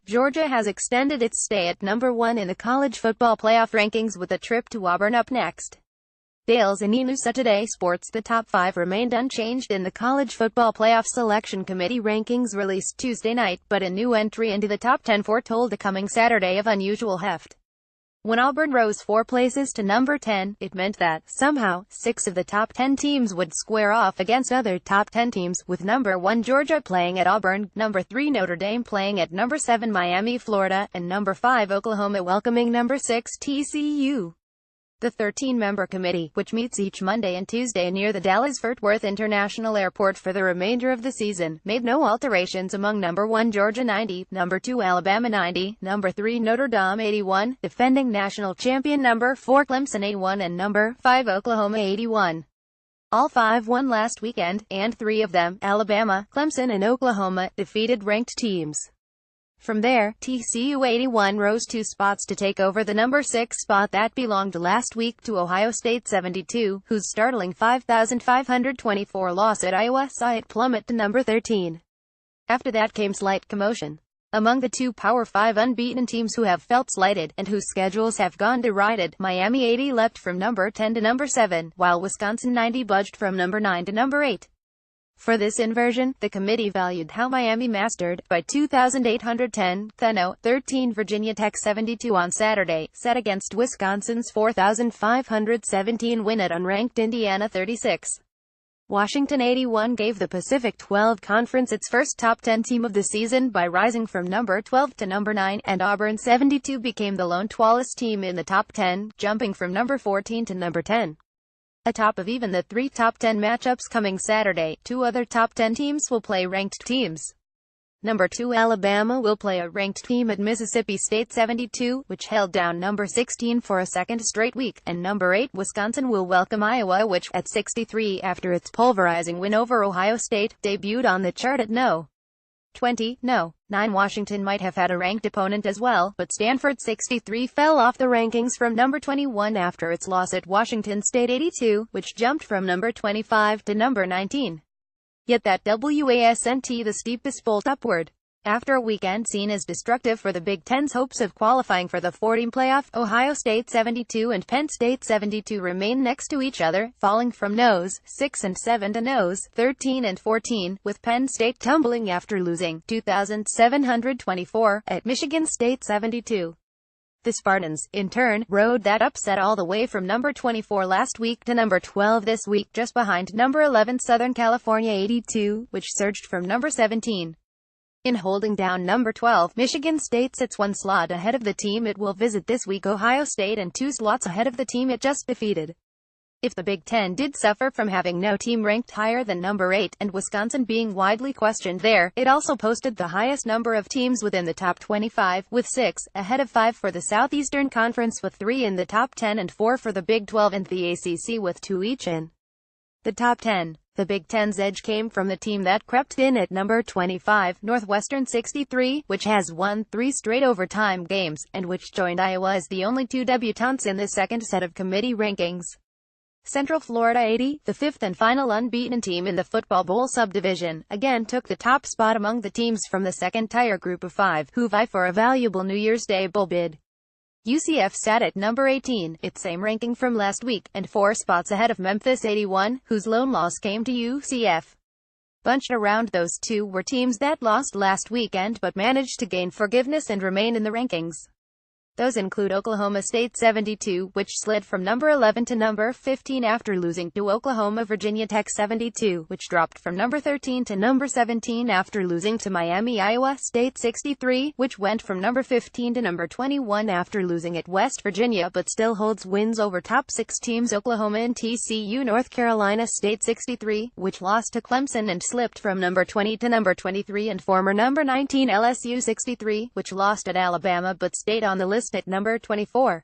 Georgia has extended its stay at number 1 in the college football playoff rankings with a trip to Auburn up next. Dales and Inusa Today Sports. The top 5 remained unchanged in the College Football Playoff Selection Committee rankings released Tuesday night, but a new entry into the top 10 foretold a coming Saturday of unusual heft. When Auburn rose 4 places to number 10, it meant that, somehow, 6 of the top 10 teams would square off against other top 10 teams, with number 1 Georgia playing at Auburn, number 3 Notre Dame playing at number 7 Miami, Florida, and number 5 Oklahoma welcoming number 6 TCU. The 13-member committee, which meets each Monday and Tuesday near the Dallas-Fort Worth International Airport for the remainder of the season, made no alterations among number 1 Georgia 90, number 2 Alabama 90, number 3 Notre Dame 81, defending national champion number 4 Clemson 81 and number 5 Oklahoma 81. All 5 won last weekend, and 3 of them, Alabama, Clemson and Oklahoma, defeated ranked teams. From there, TCU 81 rose 2 spots to take over the number 6 spot that belonged last week to Ohio State 72, whose startling 5,524 loss at Iowa saw it plummet to number 13. After that came slight commotion among the 2 Power 5 unbeaten teams who have felt slighted, and whose schedules have gone derided. Miami 80 leapt from number 10 to number 7, while Wisconsin 90 budged from number 9 to number 8. For this inversion, the committee valued how Miami mastered, by 2,810-13 Virginia Tech 72 on Saturday, set against Wisconsin's 4,517 win at unranked Indiana 36. Washington 81 gave the Pacific 12 Conference its first top 10 team of the season by rising from number 12 to number 9, and Auburn 72 became the lone tallest team in the top 10, jumping from number 14 to number 10. Atop of even the 3 top 10 matchups coming Saturday, 2 other top 10 teams will play ranked teams. Number 2 Alabama will play a ranked team at Mississippi State 72, which held down number 16 for a second straight week, and number 8 Wisconsin will welcome Iowa, which, at 63 after its pulverizing win over Ohio State, debuted on the chart at no. 20, no. 9 Washington might have had a ranked opponent as well, but Stanford 63 fell off the rankings from number 21 after its loss at Washington State 82, which jumped from number 25 to number 19. Yet that wasn't the steepest bolt upward. After a weekend seen as destructive for the Big Ten's hopes of qualifying for the 4-team playoff, Ohio State 72 and Penn State 72 remain next to each other, falling from nose 6 and 7 to nose 13 and 14, with Penn State tumbling after losing 2,724 at Michigan State 72. The Spartans, in turn, rode that upset all the way from number 24 last week to number 12 this week, just behind number 11 Southern California 82, which surged from number 17. In holding down number 12, Michigan State sits 1 slot ahead of the team it will visit this week, Ohio State, and 2 slots ahead of the team it just defeated. If the Big Ten did suffer from having no team ranked higher than number 8, and Wisconsin being widely questioned there, it also posted the highest number of teams within the top 25, with 6, ahead of 5 for the Southeastern Conference, with 3 in the top 10 and 4 for the Big 12 and the ACC, with 2 each in the top 10. The Big Ten's edge came from the team that crept in at number 25, Northwestern 63, which has won 3 straight overtime games, and which joined Iowa as the only 2 debutantes in the second set of committee rankings. Central Florida 80, the 5th and final unbeaten team in the Football Bowl subdivision, again took the top spot among the teams from the second-tier group of 5, who vie for a valuable New Year's Day bowl bid. UCF sat at number 18, its same ranking from last week, and 4 spots ahead of Memphis 81, whose lone loss came to UCF. Bunched around those 2 were teams that lost last weekend but managed to gain forgiveness and remain in the rankings. Those include Oklahoma State 72, which slid from number 11 to number 15 after losing to Oklahoma, Virginia Tech 72, which dropped from number 13 to number 17 after losing to Miami, Iowa State 63, which went from number 15 to number 21 after losing at West Virginia but still holds wins over top 6 teams Oklahoma and TCU, North Carolina State 63, which lost to Clemson and slipped from number 20 to number 23, and former number 19 LSU 63, which lost at Alabama but stayed on the list at number 24.